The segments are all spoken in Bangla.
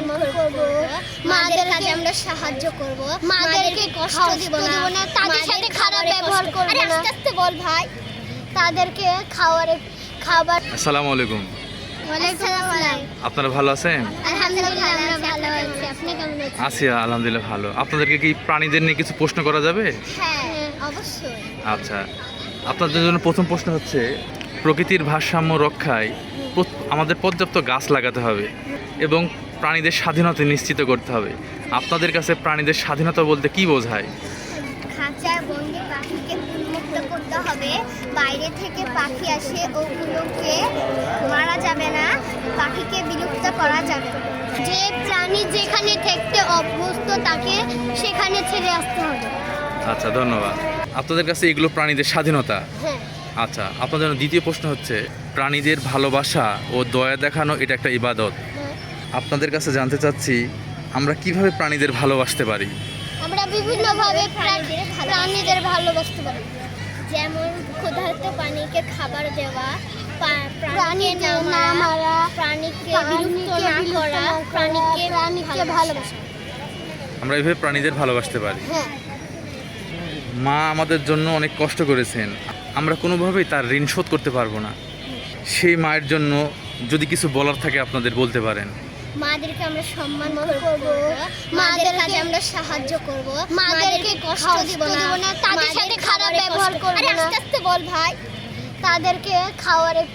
সম্মান করব, মাদের কাজে আমরা সাহায্য করব, মাদেরকে কষ্ট দিব না, তাদের সাথে খারাপ ব্যবহার করব না। আস্তে আস্তে বল ভাই। তাদেরকে খাবার। আসসালামু আলাইকুম। ওয়ালাইকুম আসসালাম। আপনারা ভালো আছেন? আলহামদুলিল্লাহ আমরা ভালো আছি। আপনি কেমন আছেন? আছি আলহামদুলিল্লাহ ভালো। আপনাদেরকে কি প্রাণীদের নিয়ে কিছু প্রশ্ন করা যাবে? হ্যাঁ, অবশ্যই। আচ্ছা, আপনাদের জন্য প্রথম প্রশ্ন হচ্ছে, প্রকৃতির ভারসাম্য রক্ষায় আমাদের পর্যাপ্ত গাছ লাগাতে হবে এবং প্রাণীদের স্বাধীনতা নিশ্চিত করতে হবে। আপনাদের কাছে প্রাণীদের স্বাধীনতা বলতে কি বোঝায়? খাঁচায় বন্দি পাখিকে উন্মুক্ত করতে হবে। বাইরে থেকে পাখি আসে, ওগুলোকে মারা যাবে না, পাখিকে বিলুপ্ত করা যাবে না। যে প্রাণী যেখানে থাকতে অভ্যস্ত তাকে সেখানে ছেড়ে আসতে হবে। আচ্ছা, ধন্যবাদ। আপনাদের কাছে এগুলো প্রাণীদের স্বাধীনতা। হ্যাঁ। আচ্ছা, আপনাদের জন্য দ্বিতীয় প্রশ্ন হচ্ছে, প্রাণীদের ভালোবাসা ও দয়া দেখানো এটা একটা ইবাদত। আপনাদের কাছে জানতে চাচ্ছি, আমরা কিভাবে প্রাণীদের ভালোবাসতে পারি? আমরা বিভিন্নভাবে প্রাণীদের ভালোবাসতে পারি, যেমন ক্ষুধার্ত প্রাণীকে খাবার দেওয়া, প্রাণীকে না মারা, প্রাণীকে বিলুপ্ত না করা, প্রাণীকে ভালোবাসা। আমরা এইভাবে প্রাণীদের ভালোবাসতে পারি। হ্যাঁ। মা আমাদের জন্য অনেক কষ্ট করেছেন, আমরা কোনোভাবেই তার ঋণ শোধ করতে পারবো না। সেই মায়ের জন্য যদি কিছু বলার থাকে আপনাদের বলতে পারেন। মাদেরকে আমরা সম্মান করব, মাদের কাজে আমরা সাহায্য করব, মাদেরকে কষ্ট দিব না, তাদের সাথে খারাপ ব্যবহার করব না। আস্তে আস্তে বল ভাই। তাদেরকে খাবারের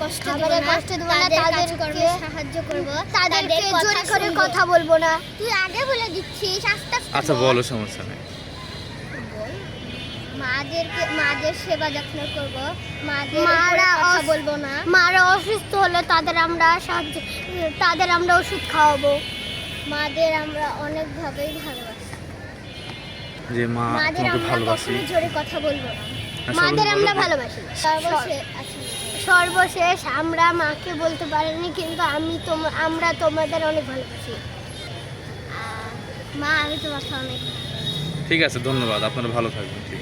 কষ্ট দিব না, তাদেরকে সাহায্য করব, তাদেরকে জোরে করে কথা বলবো না। তুই আগে বলে দিচ্ছিস, আস্তে আস্তে। আচ্ছা বলো, সমস্যা নেই। মাদের সেবা যত্ন করব, মারা কথা বলবো না। মারা অসুস্থ হলে তাদের আমরা ওষুধ খাওয়াবো। মাদের আমরা অনেকভাবেই ভালোবাসি। যে মা তোমাকে ভালোবাসি, জোরে কথা বলবো না। আচ্ছা, মাদের আমরা বলো। ভালোবাসি। সর্বশেষ আমরা মাকে বলতে পারিনি, কিন্তু আমরা তোমাদের অনেক ভালোবাসি। মা, আমি তোমাকে অনেক। ঠিক আছে, ধন্যবাদ। আপনারা ভালো থাকবেন। ঠিক আছে।